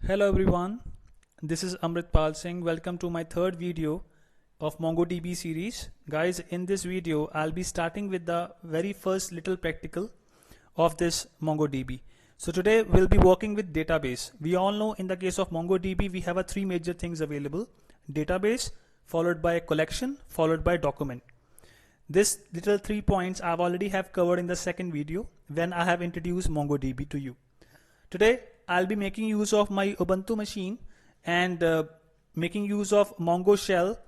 Hello everyone, this is Amritpal Singh. Welcome to my third video of MongoDB series. Guys, in this video, I'll be starting with the very first little practical of this MongoDB. So today we'll be working with database. We all know in the case of MongoDB, we have three major things available: database, followed by collection, followed by document. This little 3 points I've already have covered in the second video when I have introduced MongoDB to you. Today, I'll be making use of my Ubuntu machine and making use of Mongo shell,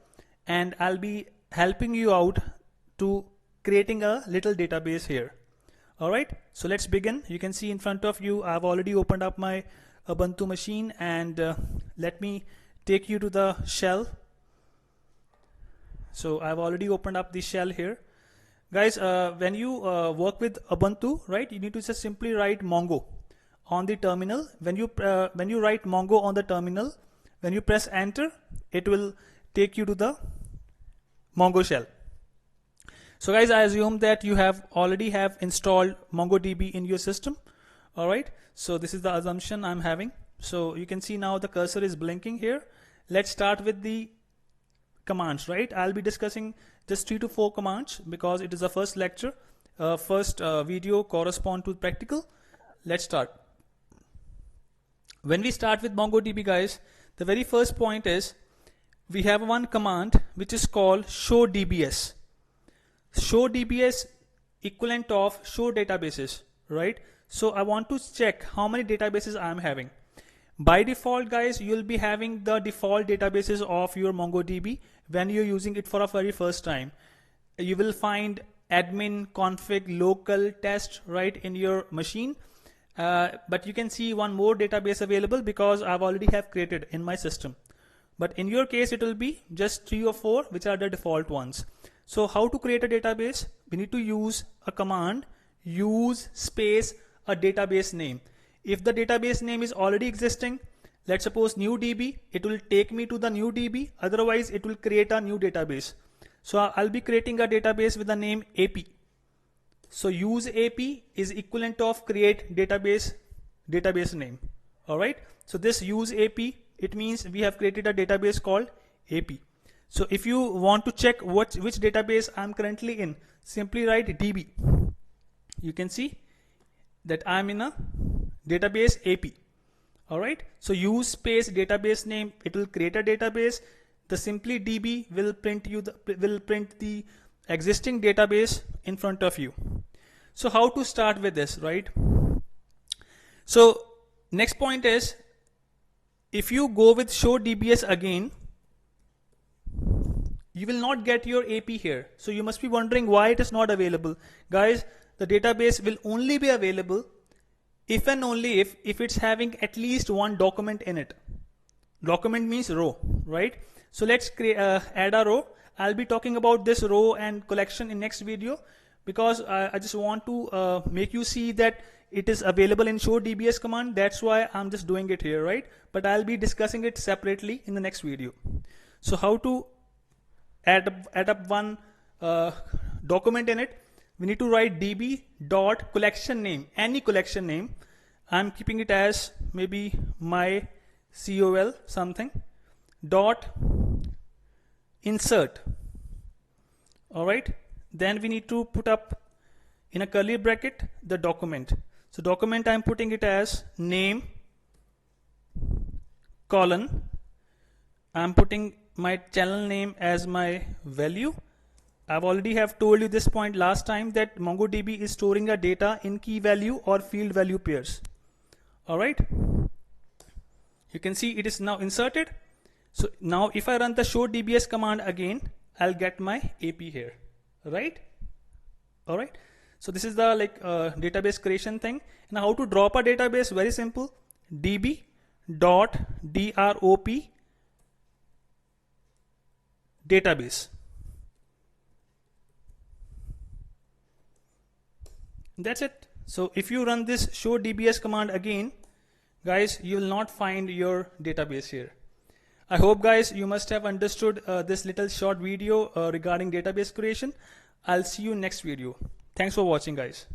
and I'll be helping you out to creating a little database here. Alright, so let's begin. You can see in front of you, I've already opened up my Ubuntu machine, and let me take you to the shell. So I've already opened up the shell here. Guys, when you work with Ubuntu, right, you need to just simply write Mongo on the terminal. When you write Mongo on the terminal, when you press enter, it will take you to the Mongo shell. So guys, I assume that you already have installed MongoDB in your system. All right, so this is the assumption I'm having. So you can see now the cursor is blinking here. Let's start with the commands, right? I'll be discussing just 3 to 4 commands because it is the first lecture, first video correspond to practical. Let's start. When we start with MongoDB, guys, the very first point is we have one command which is called show DBS. Show DBS equivalent of show databases, right? So I want to check how many databases I'm having. By default, guys, you'll be having the default databases of your MongoDB when you're using it for a very first time. You will find admin, config, local, test, right, in your machine. But you can see one more database available because I've already have created in my system. But in your case, it will be just 3 or 4, which are the default ones. So how to create a database? We need to use a command, use space a database name. If the database name is already existing, let's suppose new DB, it will take me to the new DB. Otherwise, it will create a new database. So I'll be creating a database with the name AP. So use AP is equivalent of create database name. All right. So this use AP, it means we have created a database called AP. So if you want to check which database I'm currently in, simply write DB. You can see that I'm in a database AP. All right. So use space database name. It will create a database. The simply DB will print the existing database in front of you. So how to start with this, right? So next point is, if you go with show DBS again, you will not get your AP here. So you must be wondering why it is not available. Guys, the database will only be available if and only if it's having at least one document in it. Document means row, right? So let's add a row. I'll be talking about this row and collection in next video because I just want to make you see that it is available in show DBS command. That's why I'm just doing it here, right? But I'll be discussing it separately in the next video. So how to add up one document in it? We need to write db dot collection name, any collection name. I'm keeping it as maybe my col something dot insert. All right. Then we need to put up in a curly bracket the document. So document, I'm putting it as name colon. I'm putting my channel name as my value. I've already have told you this point last time that MongoDB is storing a data in key value or field value pairs. All right. You can see it is now inserted. So now if I run the show DBS command again, I'll get my AP here, right? All right. So this is the database creation thing. Now how to drop a database? Very simple. db dot drop database. That's it. So if you run this show DBS command again, guys, you will not find your database here. I hope, guys, you must have understood this little short video regarding database creation. I'll see you next video. Thanks for watching, guys.